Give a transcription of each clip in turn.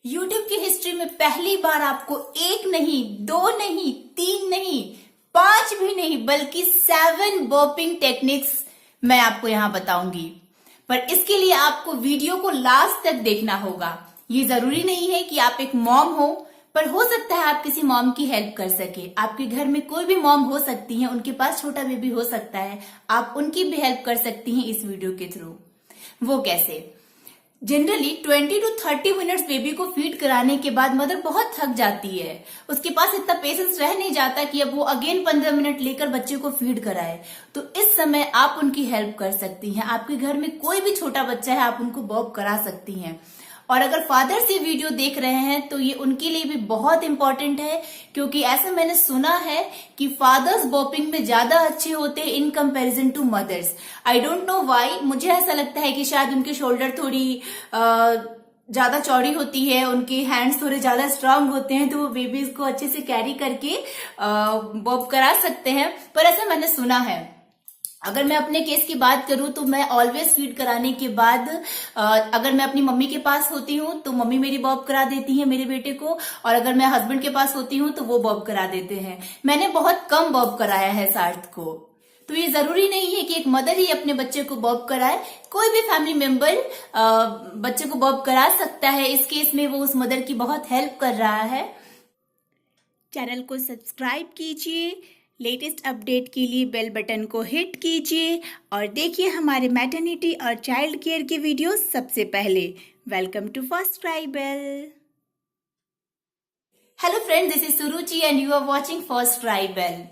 YouTube की history में पहली बार आपको एक नहीं, दो नहीं, तीन नहीं, पांच भी नहीं बल्कि 7 बर्पिंग टेक्निक्स मैं आपको यहां बताऊंगी। पर इसके लिए आपको वीडियो को लास्ट तक देखना होगा। ये जरूरी नहीं है कि आप एक मॉम हो, पर हो सकता है आप किसी मॉम की हेल्प कर सके। आपके घर में कोई भी मॉम हो सकती है, उनके पास छोटा बेबी हो सकता है, आप उनकी भी हेल्प कर सकती हैं इस वीडियो के थ्रू। वो कैसे? जनरली 20 to 30 मिनट्स बेबी को फीड कराने के बाद मदर बहुत थक जाती है। उसके पास इतना पेशेंस रह नहीं जाता कि अब वो अगेन 15 मिनट लेकर बच्चे को फीड कराए। तो इस समय आप उनकी हेल्प कर सकती हैं। आपके घर में कोई भी छोटा बच्चा है, आप उनको बॉब करा सकती हैं। और अगर फादर्स ये वीडियो देख रहे हैं तो ये उनके लिए भी बहुत इंपॉर्टेंट है, क्योंकि ऐसा मैंने सुना है कि फादर्स बॉपिंग में ज्यादा अच्छे होते हैं in comparison to mothers. I don't know why, मुझे ऐसा लगता है कि शायद उनके शोल्डर थोड़ी ज्यादा चौड़ी होती है, उनके हैंड्स थोड़े ज्यादा स्ट्रांग होते हैं, तो वो बेबीज को अच्छे से कैरी करके बॉब करा सकते हैं। पर ऐसा मैंने सुना है। अगर मैं अपने केस की बात करूं तो मैं ऑलवेज फीड कराने के बाद अगर मैं अपनी मम्मी के पास होती हूं तो मम्मी मेरी बॉब करा देती है मेरे बेटे को, और अगर मैं हस्बैंड के पास होती हूं तो वो बॉब करा देते हैं। मैंने बहुत कम बॉब कराया है सार्थ को। तो ये जरूरी नहीं है कि एक मदर ही अपने बच्चे को बॉब कराए, कोई भी फैमिली मेंबर बच्चे को बॉब करा सकता है। इस केस में वो उस मदर की बहुत हेल्प कर रहा है। चैनल को सब्सक्राइब कीजिए, लेटेस्ट अपडेट के लिए बेल बटन को हिट कीजिए और देखिए हमारे मैटरनिटी और चाइल्ड केयर के वीडियो सबसे पहले। Welcome to first tribal. Hello friends, this is Suruchi and you are watching first tribal.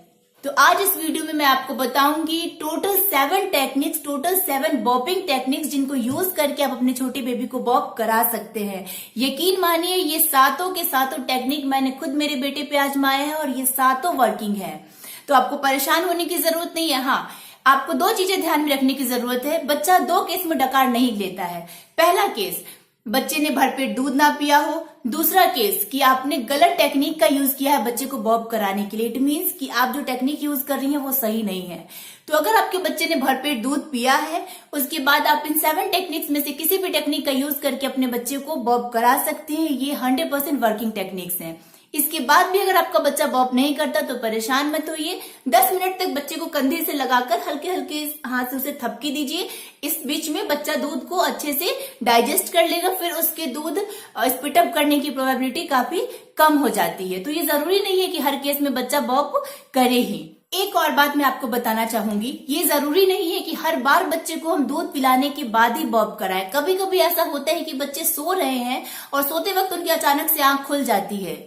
तो आज इस वीडियो में मैं आपको बताऊंगी total 7 techniques, total 7 burping techniques जिनको यूज करके आप अपने छोटे बेबी को बॉप करा सकते हैं। यकीन मानिए ये सातों के सातों टेक्निक मैंने खुद मेरे बेटे पे आजमाए हैं और ये सातों वर्किंग है। तो आपको परेशान होने की जरूरत नहीं है। हाँ, आपको 2 चीजें ध्यान में रखने की जरूरत है। बच्चा 2 केस में डकार नहीं लेता है। पहला केस, बच्चे ने भरपेट दूध ना पिया हो। दूसरा केस कि आपने गलत टेक्निक का यूज किया है बच्चे को बॉब कराने के लिए। इट मीन्स कि आप जो टेक्निक यूज कर रही हैं वो सही नहीं है। तो अगर आपके बच्चे ने भरपेट दूध पिया है, उसके बाद आप इन 7 टेक्निक्स में से किसी भी टेक्निक का यूज करके अपने बच्चे को बॉब करा सकते हैं। ये 100% वर्किंग टेक्निक्स हैं। इसके बाद भी अगर आपका बच्चा बॉब नहीं करता तो परेशान मत होइए। 10 मिनट तक बच्चे को कंधे से लगाकर हल्के हल्के हाथ से उसे थपकी दीजिए। इस बीच में बच्चा दूध को अच्छे से डाइजेस्ट कर लेगा, फिर उसके दूध स्पिट अप करने की प्रोबेबिलिटी काफी कम हो जाती है। तो ये जरूरी नहीं है कि हर केस में बच्चा बॉब करे ही। एक और बात मैं आपको बताना चाहूंगी, ये जरूरी नहीं है कि हर बार बच्चे को हम दूध पिलाने के बाद ही बॉब कराएं। कभी कभी ऐसा होता है कि बच्चे सो रहे हैं और सोते वक्त उनकी अचानक से आंख खुल जाती है।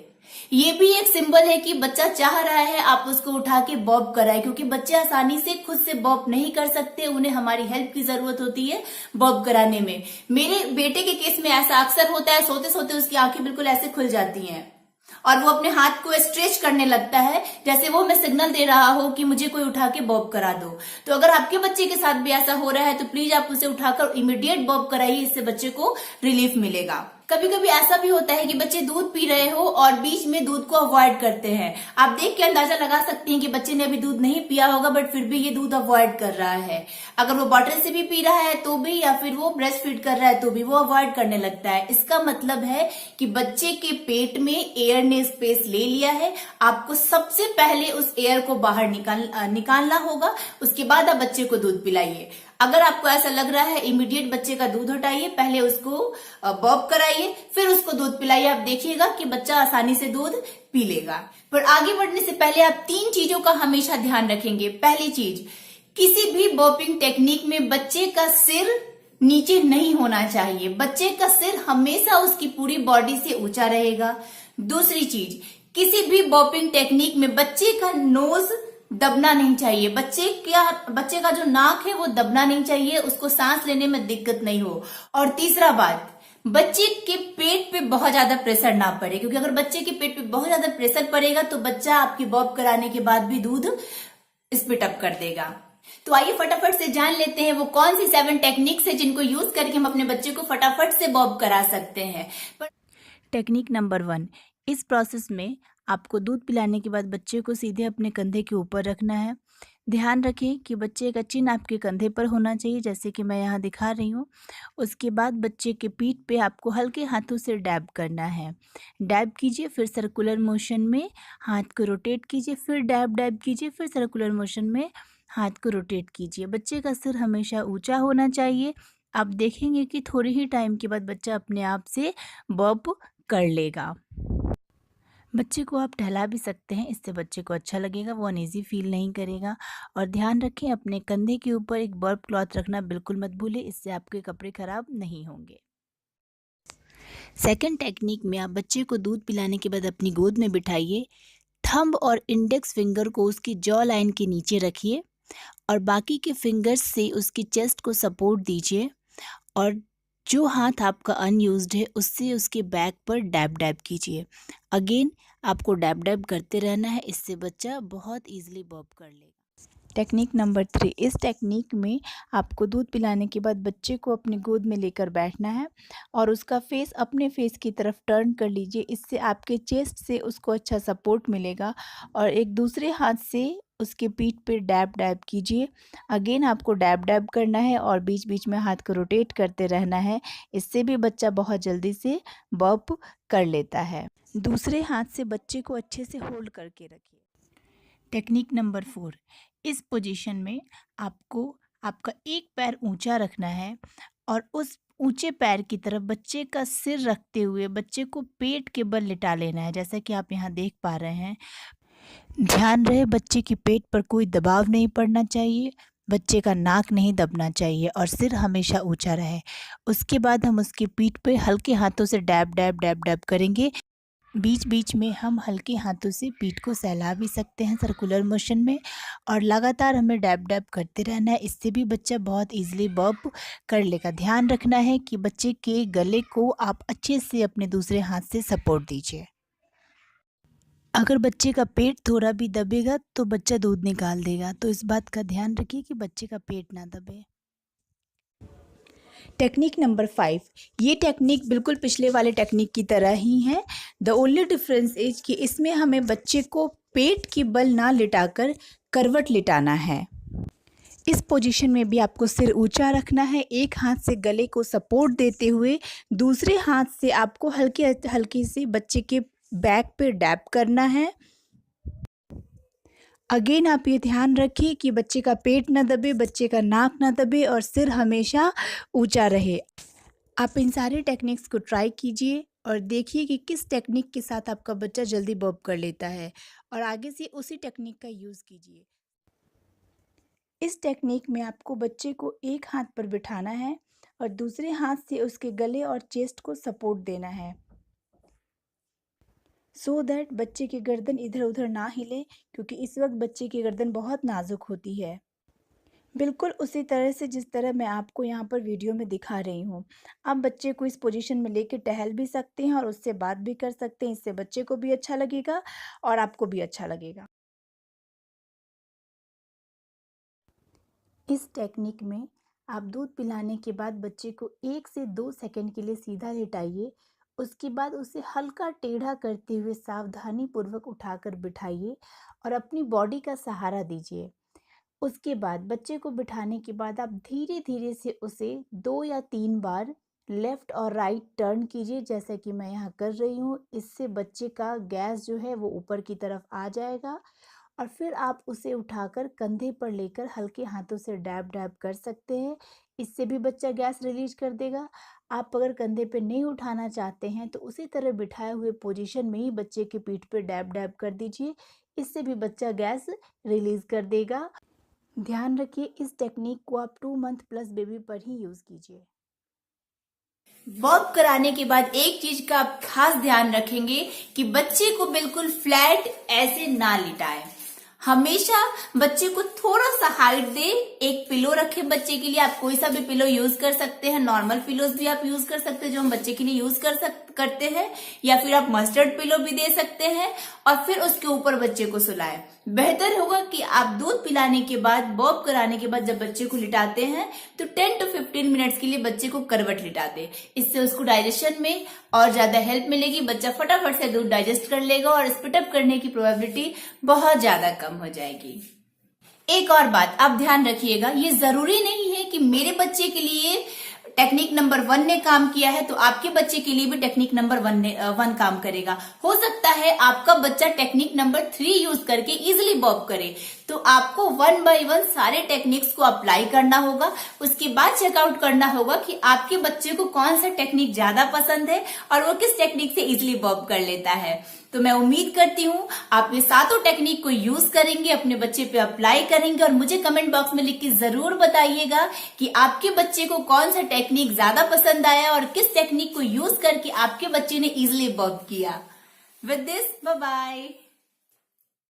ये भी एक सिंबल है कि बच्चा चाह रहा है आप उसको उठा के बॉब कराएं, क्योंकि बच्चे आसानी से खुद से बॉब नहीं कर सकते, उन्हें हमारी हेल्प की जरूरत होती है बॉब कराने में। मेरे बेटे के केस में ऐसा अक्सर होता है, सोते सोते उसकी आंखें बिल्कुल ऐसे खुल जाती हैं और वो अपने हाथ को स्ट्रेच करने लगता है, जैसे वो हमें सिग्नल दे रहा हो कि मुझे कोई उठा के बॉब करा दो। तो अगर आपके बच्चे के साथ भी ऐसा हो रहा है तो प्लीज आप उसे उठाकर इमीडिएट बॉब कराइए, इससे बच्चे को रिलीफ मिलेगा। कभी कभी ऐसा भी होता है कि बच्चे दूध पी रहे हो और बीच में दूध को अवॉइड करते हैं। आप देख के अंदाजा लगा सकती हैं कि बच्चे ने अभी दूध नहीं पिया होगा, बट फिर भी ये दूध अवॉइड कर रहा है। अगर वो बॉटल से भी पी रहा है तो भी, या फिर वो ब्रेस्ट फीड कर रहा है तो भी वो अवॉइड करने लगता है। इसका मतलब है कि बच्चे के पेट में एयर ने स्पेस ले लिया है। आपको सबसे पहले उस एयर को बाहर निकालना होगा, उसके बाद आप बच्चे को दूध पिलाइए। अगर आपको ऐसा लग रहा है इमीडिएट बच्चे का दूध हटाइए, पहले उसको बॉब कराइए, फिर उसको दूध पिलाइए। आप देखिएगा कि बच्चा आसानी से दूध पी लेगा। पर आगे बढ़ने से पहले आप 3 चीजों का हमेशा ध्यान रखेंगे। पहली चीज, किसी भी बॉपिंग टेक्निक में बच्चे का सिर नीचे नहीं होना चाहिए। बच्चे का सिर हमेशा उसकी पूरी बॉडी से ऊंचा रहेगा। दूसरी चीज, किसी भी बॉपिंग टेक्निक में बच्चे का नोज दबना नहीं चाहिए। बच्चे का जो नाक है वो दबना नहीं चाहिए, उसको सांस लेने में दिक्कत नहीं हो। और तीसरा बात, बच्चे के पेट पे बहुत ज्यादा प्रेशर ना पड़े, क्योंकि अगर बच्चे के पेट पे बहुत ज्यादा प्रेशर पड़ेगा तो बच्चा आपकी बॉब कराने के बाद भी दूध स्पिट अप कर देगा। तो आइए फटाफट से जान लेते हैं वो कौन सी 7 टेक्निक्स है जिनको यूज करके हम अपने बच्चे को फटाफट से बॉब करा सकते हैं। टेक्निक नंबर 1, इस प्रोसेस में आपको दूध पिलाने के बाद बच्चे को सीधे अपने कंधे के ऊपर रखना है। ध्यान रखें कि बच्चे का चिन आपके कंधे पर होना चाहिए, जैसे कि मैं यहाँ दिखा रही हूँ। उसके बाद बच्चे के पीठ पे आपको हल्के हाथों से डैब करना है। डैब कीजिए, फिर सर्कुलर मोशन में हाथ को रोटेट कीजिए, फिर डैब डैब कीजिए, फिर सर्कुलर मोशन में हाथ को रोटेट कीजिए। बच्चे का सिर हमेशा ऊंचा होना चाहिए। आप देखेंगे कि थोड़े ही टाइम के बाद बच्चा अपने आप से बर्प कर लेगा। बच्चे को आप टहला भी सकते हैं, इससे बच्चे को अच्छा लगेगा, वो अनईज़ी फील नहीं करेगा। और ध्यान रखें, अपने कंधे के ऊपर एक बर्प क्लॉथ रखना बिल्कुल मत भूलें, इससे आपके कपड़े खराब नहीं होंगे। सेकंड टेक्निक में आप बच्चे को दूध पिलाने के बाद अपनी गोद में बिठाइए। थंब और इंडेक्स फिंगर को उसकी जॉ लाइन के नीचे रखिए और बाकी के फिंगर्स से उसकी चेस्ट को सपोर्ट दीजिए और जो हाथ आपका अनयूज्ड है उससे उसके बैक पर डैब डैब कीजिए। अगेन आपको डैब डैब करते रहना है, इससे बच्चा बहुत ईजिली बर्प कर लेगा। टेक्निक नंबर 3, इस टेक्निक में आपको दूध पिलाने के बाद बच्चे को अपनी गोद में लेकर बैठना है और उसका फेस अपने फेस की तरफ टर्न कर लीजिए। इससे आपके चेस्ट से उसको अच्छा सपोर्ट मिलेगा और एक दूसरे हाथ से उसके पीठ पे डैब डैब कीजिए। अगेन आपको डैब डैब करना है और बीच बीच में हाथ को रोटेट करते रहना है, इससे भी बच्चा बहुत जल्दी से बर्प कर लेता है। दूसरे हाथ से बच्चे को अच्छे से होल्ड करके रखिए। टेक्निक नंबर 4, इस पोजीशन में आपको आपका एक पैर ऊंचा रखना है और उस ऊंचे पैर की तरफ बच्चे का सिर रखते हुए बच्चे को पेट के बल लिटा लेना है, जैसा कि आप यहाँ देख पा रहे हैं। ध्यान रहे बच्चे की पेट पर कोई दबाव नहीं पड़ना चाहिए, बच्चे का नाक नहीं दबना चाहिए और सिर हमेशा ऊंचा रहे। उसके बाद हम उसकी पीठ पे हल्के हाथों से डैब डैब डैब डैब करेंगे। बीच बीच में हम हल्के हाथों से पीठ को सहला भी सकते हैं सर्कुलर मोशन में और लगातार हमें डैब डैब करते रहना है, इससे भी बच्चा बहुत इजीली बर्प कर लेगा। ध्यान रखना है कि बच्चे के गले को आप अच्छे से अपने दूसरे हाथ से सपोर्ट दीजिए। अगर बच्चे का पेट थोड़ा भी दबेगा तो बच्चा दूध निकाल देगा, तो इस बात का ध्यान रखिए कि बच्चे का पेट ना दबे। टेक्निक नंबर 5, ये टेक्निक बिल्कुल पिछले वाले टेक्निक की तरह ही है। द ओनली डिफरेंस इज कि इसमें हमें बच्चे को पेट की बल ना लिटाकर करवट लिटाना है। इस पोजीशन में भी आपको सिर ऊंचा रखना है, एक हाथ से गले को सपोर्ट देते हुए दूसरे हाथ से आपको हल्के हल्के से बच्चे के बैक पे डैप करना है। अगेन आप ये ध्यान रखें कि बच्चे का पेट ना दबे, बच्चे का नाक ना दबे और सिर हमेशा ऊंचा रहे। आप इन सारे टेक्निक्स को ट्राई कीजिए और देखिए कि किस टेक्निक के साथ आपका बच्चा जल्दी बर्प कर लेता है और आगे से उसी टेक्निक का यूज़ कीजिए। इस टेक्निक में आपको बच्चे को एक हाथ पर बिठाना है और दूसरे हाथ से उसके गले और चेस्ट को सपोर्ट देना है, सो दैट बच्चे की गर्दन इधर उधर ना हिले, क्योंकि इस वक्त बच्चे की गर्दन बहुत नाजुक होती है। बिल्कुल उसी तरह से जिस तरह मैं आपको यहाँ पर वीडियो में दिखा रही हूँ। आप बच्चे को इस पोजीशन में लेके टहल भी सकते हैं और उससे बात भी कर सकते हैं, इससे बच्चे को भी अच्छा लगेगा और आपको भी अच्छा लगेगा। इस टेक्निक में आप दूध पिलाने के बाद बच्चे को 1 से 2 सेकंड के लिए सीधा लेटाइए। उसके बाद उसे हल्का टेढ़ा करते हुए सावधानी पूर्वक उठाकर बिठाइए और अपनी बॉडी का सहारा दीजिए। उसके बाद बच्चे को बिठाने के बाद आप धीरे धीरे से उसे 2 या 3 बार लेफ़्ट और राइट टर्न कीजिए, जैसा कि मैं यहाँ कर रही हूँ। इससे बच्चे का गैस जो है वो ऊपर की तरफ आ जाएगा और फिर आप उसे उठाकर कंधे पर लेकर हल्के हाथों से डैब डैब कर सकते हैं, इससे भी बच्चा गैस रिलीज कर देगा। आप अगर कंधे पे नहीं उठाना चाहते हैं तो उसी तरह बिठाए हुए पोजीशन में ही बच्चे की पीठ पे डैब डैब कर दीजिए, इससे भी बच्चा गैस रिलीज कर देगा। ध्यान रखिए इस टेक्निक को आप 2 मंथ प्लस बेबी पर ही यूज कीजिए। बर्प कराने के बाद एक चीज का आप खास ध्यान रखेंगे कि बच्चे को बिल्कुल फ्लैट ऐसे ना लिटाएं। हमेशा बच्चे को थोड़ा सा हाइट दे, एक पिलो रखे बच्चे के लिए। आप कोई सा भी पिलो यूज कर सकते हैं, नॉर्मल पिलोज भी आप यूज कर सकते हैं जो हम बच्चे के लिए यूज करते हैं, या फिर आप मस्टर्ड पिलो भी दे सकते हैं और फिर उसके ऊपर बच्चे को सुलाएं। बेहतर होगा कि आप दूध पिलाने के बाद, बर्प कराने के बाद जब बच्चे को लिटाते हैं तो 10 to 15 मिनट्स के लिए बच्चे को करवट लिटा दे। इससे उसको डाइजेशन में और ज्यादा हेल्प मिलेगी, बच्चा फटाफट से दूध डाइजेस्ट कर लेगा और स्पिट अप करने की प्रोबेबिलिटी बहुत ज्यादा कम हो जाएगी। एक और बात आप ध्यान रखिएगा, ये जरूरी नहीं है कि मेरे बच्चे के लिए टेक्निक नंबर 1 ने काम किया है तो आपके बच्चे के लिए भी टेक्निक नंबर 1 काम करेगा। हो सकता है आपका बच्चा टेक्निक नंबर 3 यूज करके इजिली बॉब करे, तो आपको 1 बाय 1 सारे टेक्निक्स को अप्लाई करना होगा। उसके बाद चेकआउट करना होगा कि आपके बच्चे को कौन सा टेक्निक ज्यादा पसंद है और वो किस टेक्निक से इजिली बॉब कर लेता है। तो मैं उम्मीद करती हूँ आप ये सातों टेक्निक को यूज करेंगे, अपने बच्चे पे अप्लाई करेंगे और मुझे कमेंट बॉक्स में लिख के जरूर बताइएगा कि आपके बच्चे को कौन सा टेक्निक ज्यादा पसंद आया और किस टेक्निक को यूज करके आपके बच्चे ने इजिली बॉब किया। With this, bye bye.